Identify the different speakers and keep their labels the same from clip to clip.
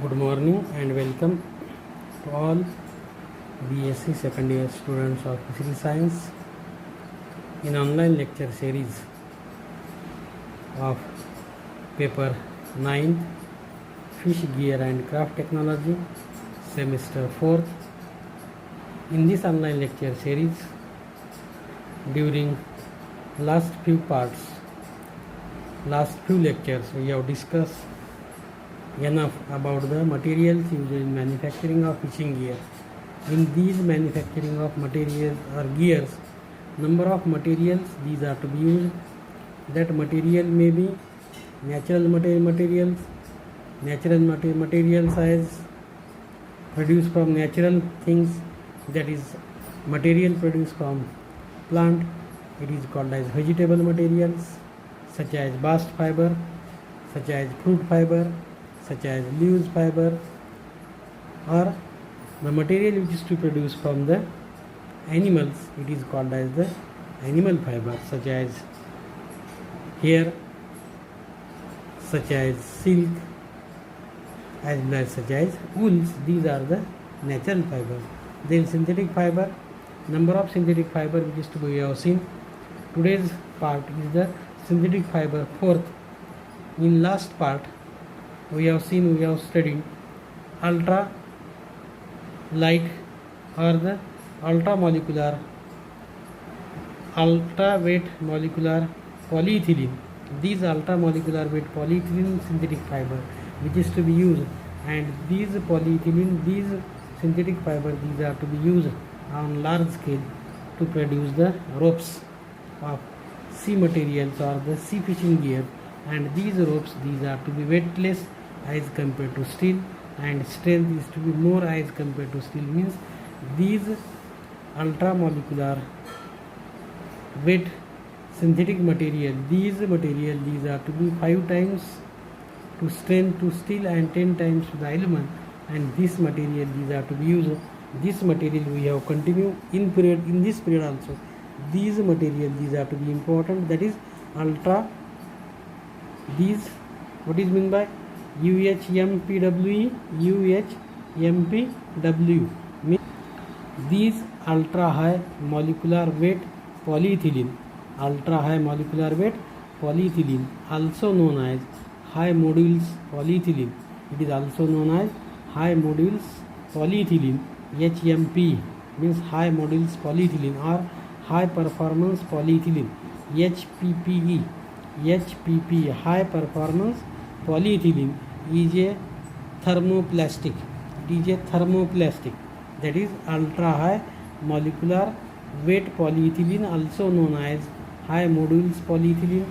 Speaker 1: Good morning and welcome to all BSc second year students of Physical Science in online lecture series of paper 9 Fish Gear and Craft Technology semester 4th. In this online lecture series, during last few lectures, we have discussed enough about the materials used in manufacturing of fishing gear. In these manufacturing of materials or gears, number of materials these are to be used. That material may be natural materials as produced from natural things, that is material produced from plant. It is called as vegetable materials, such as bast fiber, such as fruit fiber, such as leaves fiber, or the material which is to produce from the animals, it is called as the animal fiber, such as hair, such as silk, as well as such as wools. These are the natural fiber. Then synthetic fiber, number of synthetic fiber which is to be have seen. Today's part is the synthetic fiber fourth. In last part we have studied ultra light or the ultra weight molecular polyethylene. These ultra molecular weight polyethylene synthetic fiber which is to be used, and these synthetic fiber, these are to be used on large scale to produce the ropes of sea materials or the sea fishing gear. And these ropes, these are to be weightless as compared to steel, and strength is to be more as compared to steel. Means these ultra molecular weight synthetic material, these are to be 5 times to strength to steel and 10 times to the aluminum, and this material, these are to be used. This material we have continued in this period also. These material, these are to be important, that is ultra. These, what is meant by UHMPWE? UHMPW means these ultra high molecular weight polyethylene, also known as high modules polyethylene. It is also known as high modules polyethylene. HMP means high modules polyethylene or high performance polyethylene. HPP, high performance polyethylene, is a thermoplastic. That is ultra high molecular weight polyethylene, also known as high modules polyethylene.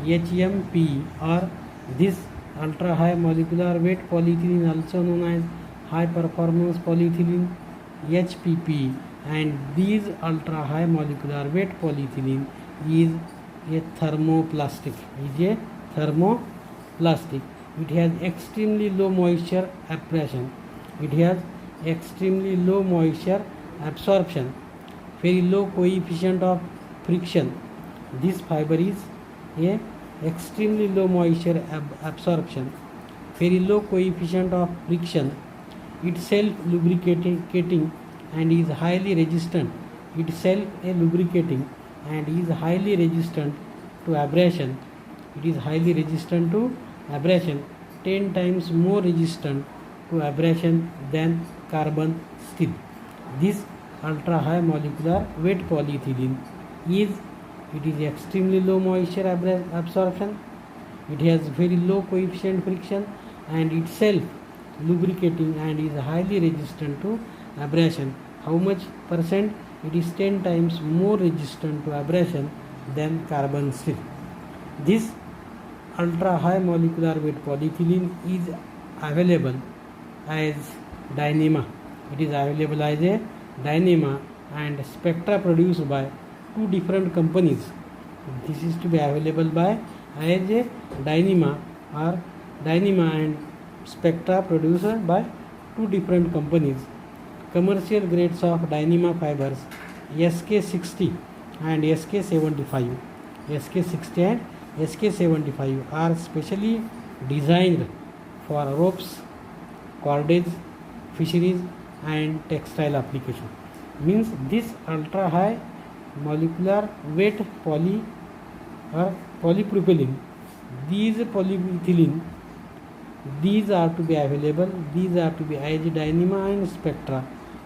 Speaker 1: HMP, or this ultra high molecular weight polyethylene, also known as high performance polyethylene, HPP. And these ultra high molecular weight polyethylene is a thermoplastic. It has extremely low moisture absorption. Very low coefficient of friction. This fiber is a extremely low moisture absorption, very low coefficient of friction. It self lubricating and is highly resistant. to abrasion. It is highly resistant to abrasion, 10 times more resistant to abrasion than carbon steel. This ultra high molecular weight polyethylene is extremely low moisture absorption. It has very low coefficient friction and itself lubricating and is highly resistant to abrasion. How much percent? It is 10 times more resistant to abrasion than carbon steel. This ultra high molecular weight polyethylene is available as Dyneema. It is available as a Dyneema, and spectra produced by 2 different companies. This is to be available by as a Dyneema and spectra produced by 2 different companies. Commercial grades of Dyneema fibers SK60 and SK75. SK60 and SK75 are specially designed for ropes cordage, fisheries and textile application. Means this ultra high molecular weight poly or polypropylene, these polyethylene, these are to be available, these are to be IG Dyneema and Spectra,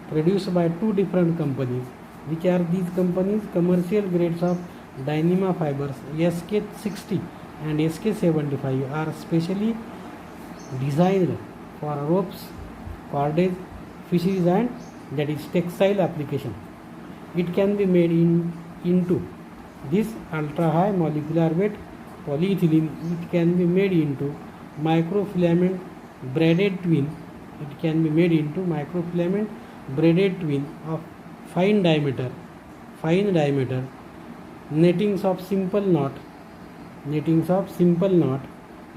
Speaker 1: produced by two different companies. Which are these companies? Commercial grades of Dyneema fibers SK60 and SK75 are specially designed for ropes, cordage, fisheries and that is textile application. It can be made into this ultra high molecular weight polyethylene. It can be made into microfilament braided twin. It can be made into microfilament braided twin of fine diameter, nettings of simple knot,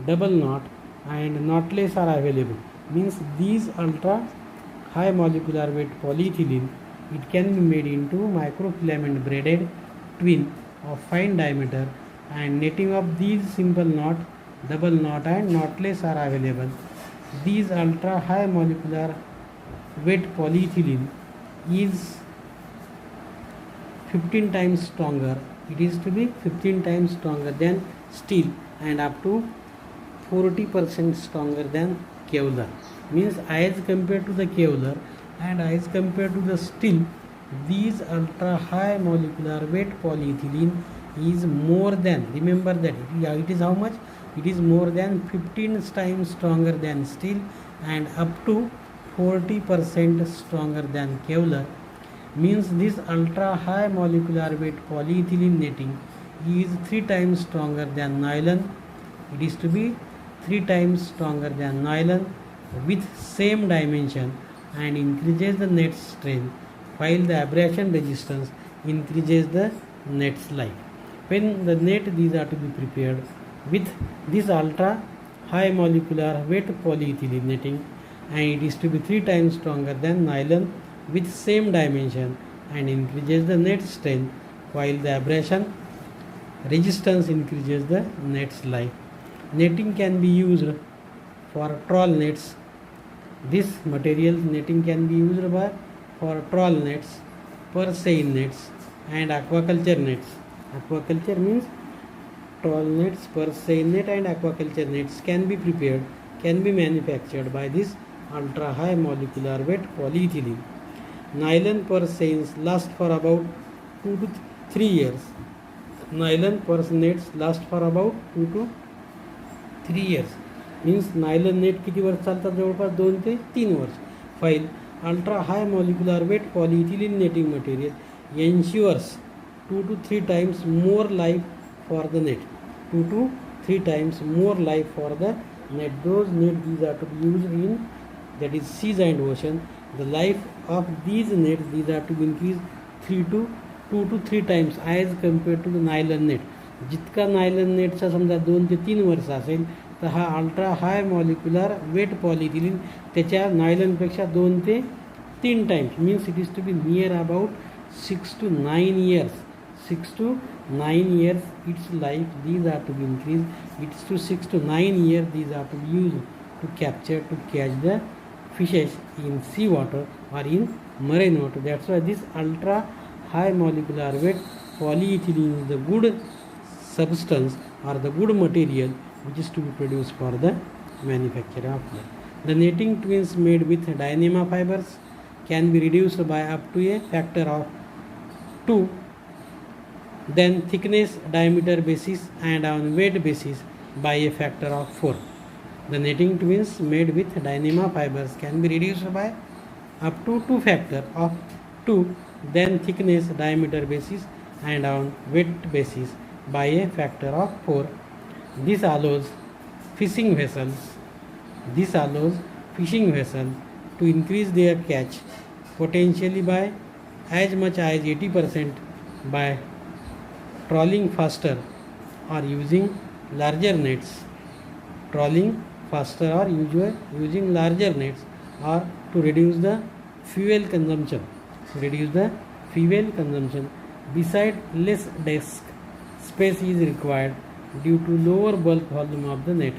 Speaker 1: double knot and knotless are available. Means these ultra high molecular weight polyethylene, it can be made into microfilament braided twin of fine diameter and netting of these simple knot, double knot and knotless are available. These ultra high molecular weight polyethylene is 15 times stronger. It is to be 15 times stronger than steel and up to 40% stronger than Kevlar. Means as compared to the Kevlar and as compared to the steel, these ultra high molecular weight polyethylene is more than, remember that it is how much? It is more than 15 times stronger than steel and up to 40% stronger than Kevlar. Means this ultra high molecular weight polyethylene netting is 3 times stronger than nylon. It is to be 3 times stronger than nylon with same dimension and increases the net strength, while the abrasion resistance increases the net's life. When the net, these are to be prepared with this ultra high molecular weight polyethylene netting, and it is to be 3 times stronger than nylon with same dimension and increases the net strength, while the abrasion resistance increases the net's life. Netting can be used for trawl nets. This material netting can be used for trawl nets, purseine nets and aquaculture nets. Aquaculture means trawl nets, purseine net and aquaculture nets can be prepared, can be manufactured by this ultra high molecular weight polyethylene. Nylon purseines last for about 2 to 3 years. Nylon purse nets last for about 2 to 3 years. Means nylon net किती वर्ष चालतात? जवळपास 2 ते 3 वर्ष. While ultra high molecular weight polyethylene netting material ensures 2 to 3 times more life for the net. 2 to 3 times more life for the net. Those nets, these are to be used in, that is, seas and ocean. The life of these nets, these are to be increased 2 to 3 times as compared to the nylon net. जितका nylon नेटचा समजा 2 ते 3 वर्ष असेल, तर हा ultra high molecular weight polyethylene त्याच्या नायलनपेक्षा 2 ते 3 times. Means it is to be near about 6 to 9 years. 6 to 9 years its life, these are to be increased. It's to 6 to 9 years these are to be used to capture, to catch the fishes in sea water or in marine water. That's why this ultra high molecular weight polyethylene is the good substance or the good material which is to be produced for the manufacture of net. The netting twins made with Dyneema fibers can be reduced by up to a factor of 2, then thickness, diameter basis and on weight basis by a factor of 4. The netting twins made with Dyneema fibers can be reduced by up to 2 factor of 2, then thickness, diameter basis and on weight basis by a factor of 4. This allows fishing vessels to increase their catch potentially by as much as 80% by trawling faster or using larger nets. Trawling faster or using larger nets, or to reduce the fuel consumption. Besides, less desk space is required due to lower bulk volume of the net.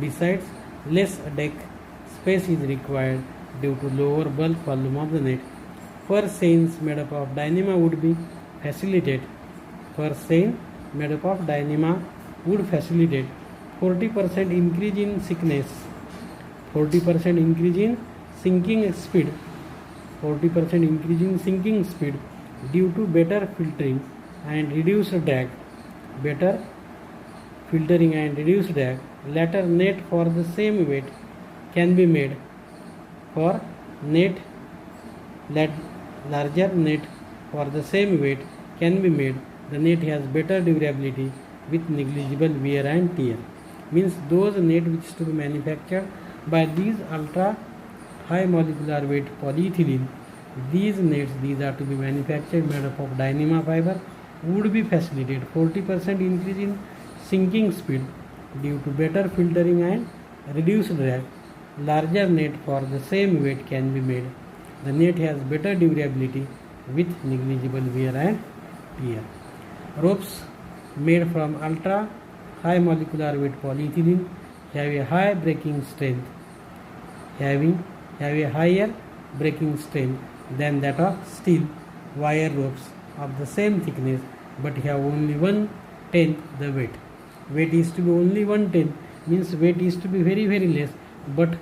Speaker 1: Besides, less deck space is required due to lower bulk volume of the net. Per seine made up of Dyneema would be facilitate. Per seine made up of Dyneema would facilitate 40% increase in thickness, 40% increase in sinking speed, 40% increase in sinking speed due to better filtering and reduced drag, better filtering and reduced drag. Later net for the same weight can be made. For net, larger net for the same weight can be made. The net has better durability with negligible wear and tear. Means those net which is to be manufactured by these ultra high molecular weight polyethylene, these nets, these are to be manufactured made up of Dyneema fiber, would be facilitated 40% increase in sinking speed due to better filtering and reduced drag. Larger net for the same weight can be made. The net has better durability with negligible wear and tear. Ropes made from ultra high molecular weight polyethylene have a high breaking strength, have a higher breaking strength than that of steel wire ropes of the same thickness, but have only 1/10 the weight. Weight is to be only 1/10, means weight is to be very less, but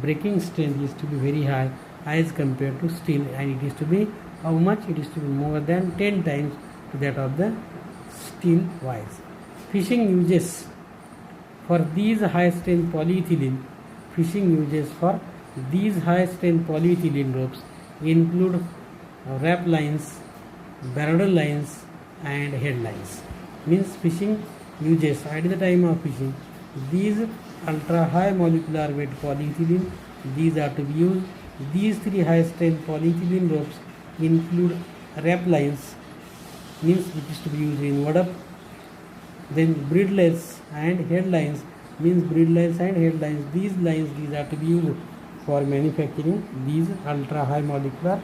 Speaker 1: breaking strength is to be very high as compared to steel, and it is to be how much? It is to be more than 10 times to that of the steel wires. Fishing uses for these high strength polyethylene, fishing uses for these high strength polyethylene ropes include wrap lines, barrel lines and head lines. Means fishing uses at the time of fishing, these ultra high molecular weight polyethylene, these are to be used. These three high strength polyethylene ropes include wrap lines, means which is to be used in wad-up, then bridleless and head lines, means bridleless and head lines. These are to be used for manufacturing these ultra high molecular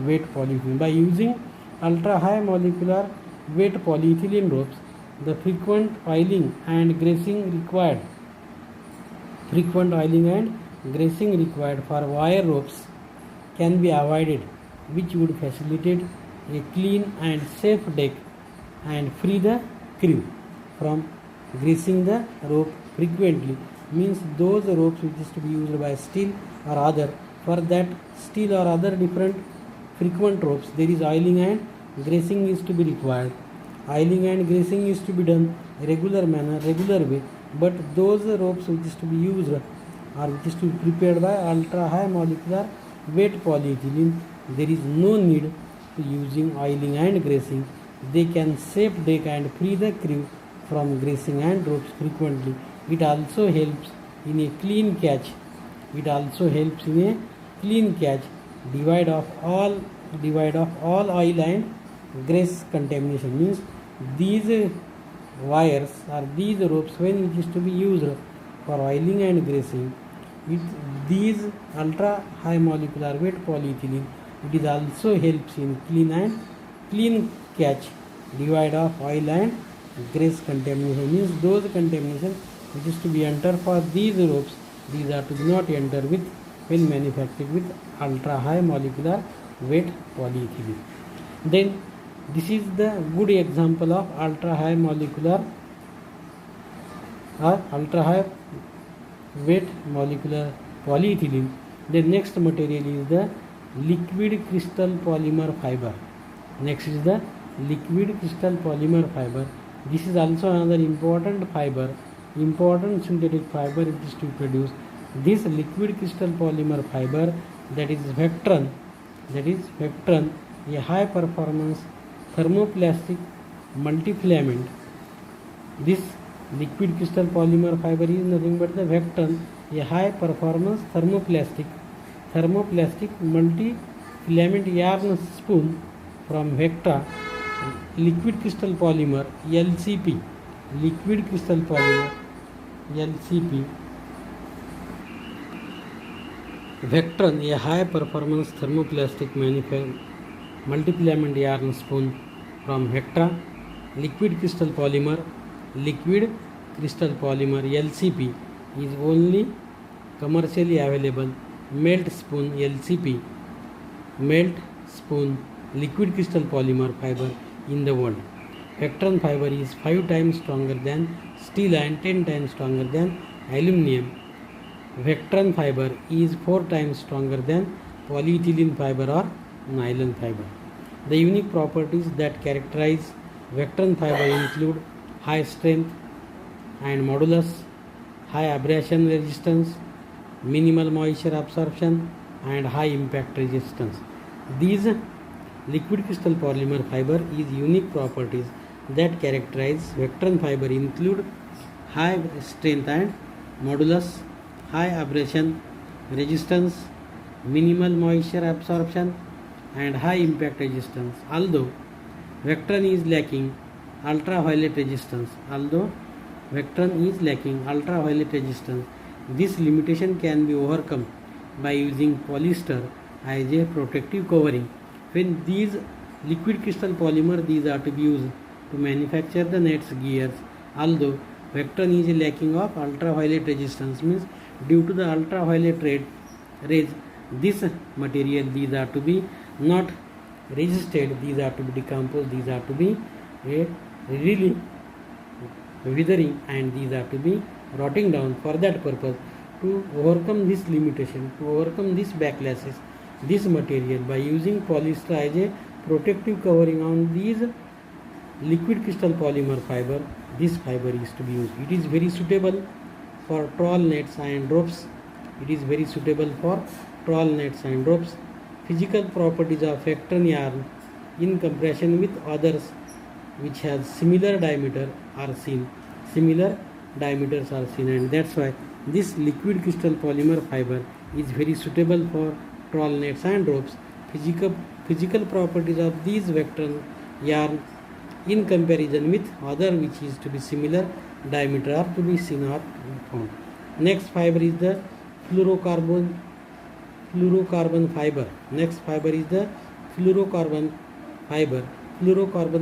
Speaker 1: weight polyethylene. By using ultra high molecular weight polyethylene ropes, the frequent oiling and greasing required for wire ropes can be avoided, which would facilitate a clean and safe deck and free the crew from greasing the rope frequently. Means those ropes which is to be used by steel or other, for that steel or other different frequent ropes, there is oiling and greasing is to be required. Oiling and greasing is to be done regular manner, regular way, but those ropes which is to be used or which is to be prepared by ultra high molecular weight polyethylene, there is no need to using oiling and greasing. They can safe deck and free the crew from greasing and ropes frequently. It also helps in a clean catch. Divide off all oil and grease contamination. Means these wires or these ropes, when it is to be used for oiling and greasing, these ultra high molecular weight polyethylene, it is also helps in clean catch, divide off oil and grease contamination. Means those contamination which is to be enter for these ropes, these are to not enter with when manufactured with ultra high molecular weight polyethylene. Then this is the good example of ultra high molecular or ultra high weight molecular polyethylene. The next material is the liquid crystal polymer fiber. Next is the liquid crystal polymer fiber. This is also another important fiber, important synthetic fiber it is to produce. This liquid crystal polymer fiber, that is Vectron, a high performance thermoplastic multifilament. This liquid crystal polymer fiber is nothing but the Vectron, a high performance thermoplastic multifilament yarn spool from Vectra. Liquid crystal polymer LCP, liquid crystal polymer LCP, Vectron, a high performance thermoplastic multifilament yarn spool from Vectra. Liquid crystal polymer LCP is only commercially available melt spoon LCP, melt spoon liquid crystal polymer fiber in the world. Vectran fiber is 5 times stronger than steel and 10 times stronger than aluminum. Vectran fiber is 4 times stronger than polyethylene fiber or nylon fiber. The unique properties that characterize Vectran fiber include high strength and modulus, high abrasion resistance, minimal moisture absorption, and high impact resistance. These liquid crystal polymer fiber is unique properties that characterize Vectran fiber include high strength and modulus, high abrasion resistance, minimal moisture absorption, and high impact resistance. Although Vectran is lacking ultraviolet resistance, this limitation can be overcome by using polyester as a protective covering. When these liquid crystal polymer these are to be used to manufacture the nets gears, although Vectran is lacking of ultraviolet resistance, means due to the ultraviolet rays, this material these are to be not resisted, these are to be decomposed, these are to be really withering, and these are to be rotting down. For that purpose, to overcome this limitation, to overcome these backlashes, this material by using polyester as a protective covering on these liquid crystal polymer fiber, this fiber is to be used. It is very suitable for trawl nets and ropes. Physical properties of Vectran yarn in comparison with others which has similar diameters are seen, and that's why this liquid crystal polymer fiber is very suitable for trawl nets and ropes. Physical properties of these Vectran yarn in comparison with other which is to be similar diameter are to be seen or found. Next fiber is the fluorocarbon fiber. Fluorocarbon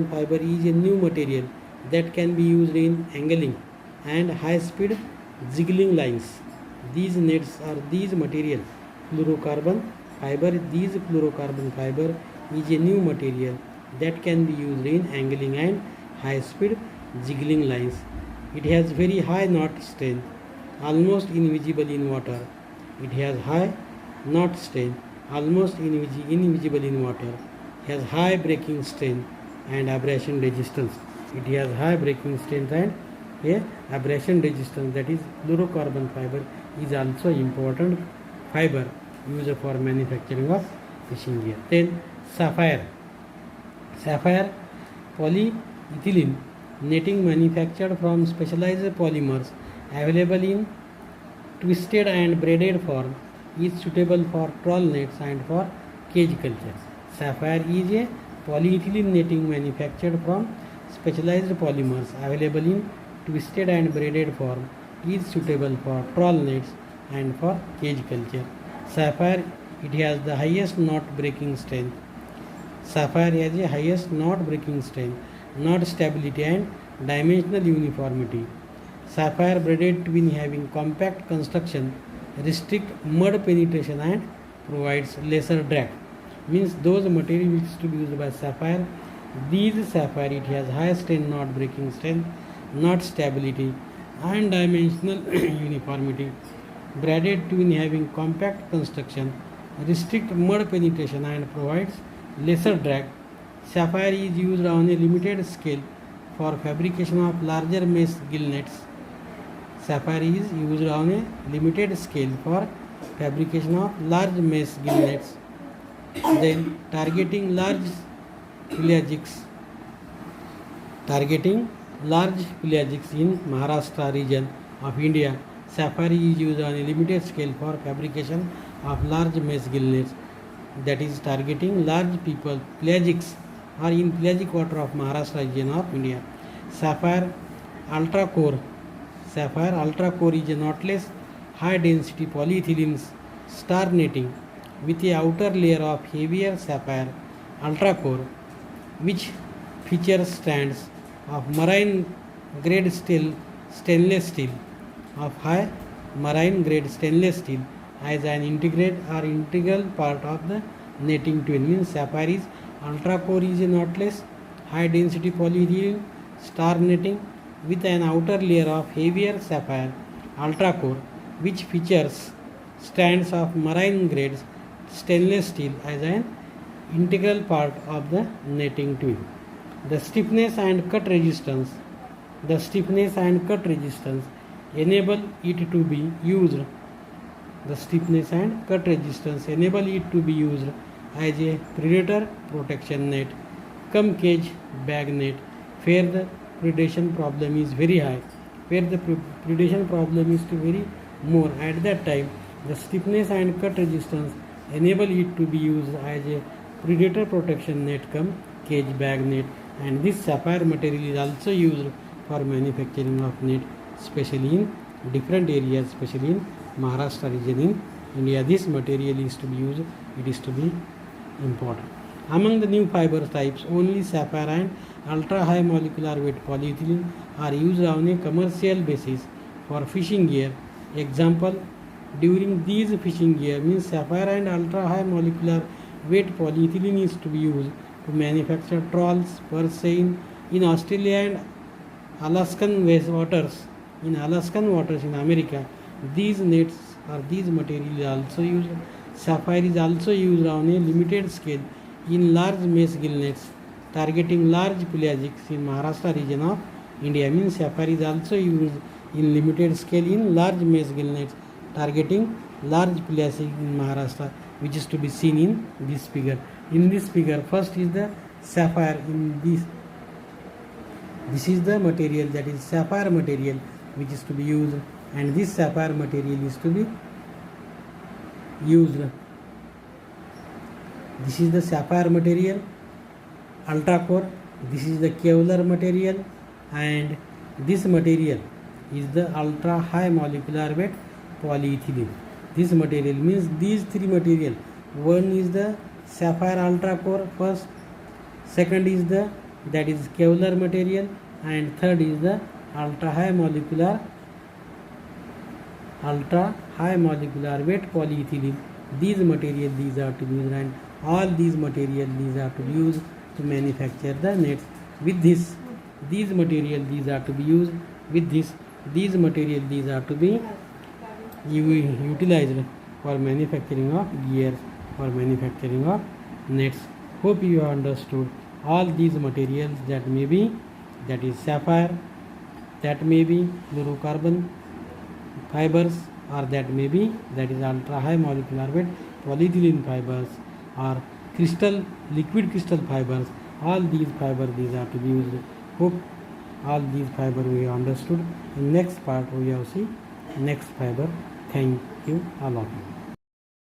Speaker 1: fiber is a new material that can be used in angling and high speed ziggling lines. These nets are these material fluorocarbon fiber. These fluorocarbon fiber is a new material that can be used in angling and high speed ziggling lines. It has very high knot strength, almost invisible in water. Has high breaking strength and abrasion resistance. That is, fluorocarbon fiber is also important fiber used for manufacturing of fishing gear. Then sapphire polyethylene netting manufactured from specialized polymers available in twisted and braided form is suitable for trawl nets and for cage culture. Sapphire is a polyethylene netting manufactured from specialized polymers available in twisted and braided form is suitable for trawl nets and for cage culture. Sapphire, it has the highest knot breaking strength. Knot stability and dimensional uniformity. Sapphire braided twin having compact construction, restrict mud penetration and provides lesser drag. Means those material which is to be used by sapphire, these sapphire it has high strength, knot breaking strength, knot stability and dimensional uniformity. Braided twin having compact construction, restrict mud penetration and provides lesser drag. Sapphire is used on a limited scale for fabrication of larger mesh gill nets. Then targeting large pelagics in Maharashtra region of India. Sapphire is used on a limited scale for fabrication of large mesh gill nets, that is targeting large pelagics or in pelagic water of Maharashtra region of India. Sapphire ultra core is a knotless high density polyethylene star netting with a outer layer of heavier sapphire ultra core, which features strands of marine grade stainless steel of high marine grade stainless steel as an integral part of the netting twin. Means sapphire is ultra core is a knotless high density polyethylene star netting with an outer layer of heavier sapphire ultra core, which features strands of marine grade stainless steel as an integral part of the netting twin. The stiffness and cut resistance enable it to be used. The stiffness and cut resistance enable it to be used as a predator protection net, cum cage bag net, where the predation problem is very high, where the predation problem is very more. At that time, the stiffness and cut resistance enable it to be used as a predator protection net, cum cage bag net, and this sapphire material is also used for manufacturing of net, especially in different areas, especially in Maharashtra region in India. This material is to be used, it is to be important. Among the new fiber types, only sapphire and ultra high molecular weight polyethylene are used on a commercial basis for fishing gear. Example, during these fishing gear means sapphire and ultra high molecular weight polyethylene is to be used to manufacture trawls per se in Australia and Alaskan waters. In Alaskan waters in America, these nets or these materials are also used. Sapphire is also used on a limited scale in large mesh gill nets targeting large pelagics in Maharashtra region of India. Means sapphire is also used in limited scale in large mesh gill nets targeting large pelagics in Maharashtra, which is to be seen in this figure. In this figure, first is the sapphire. In this is the material, that is sapphire material, which is to be used, and this sapphire material is to be used. This is the sapphire material ultra core, this is the Kevlar material, and this material is the ultra high molecular weight polyethylene. This material means these three material, one is the sapphire ultra core first, second is the that is Kevlar material, and third is the ultra high molecular weight polyethylene. These material these are to be used, and all these material these are to be used to manufacture the nets. With this, these material these are to be used. With this, these material these are to be utilized for manufacturing of gears, for manufacturing of nets. Hope you have understood all these materials, that may be, that is sapphire, that may be fluorocarbon fibers, or that may be, that is ultra high molecular weight polyethylene fibers, or liquid crystal fibers. All these fibers these are to be used. Hope all these fibers we have understood. In next part we have see next fiber. Thank you all of you.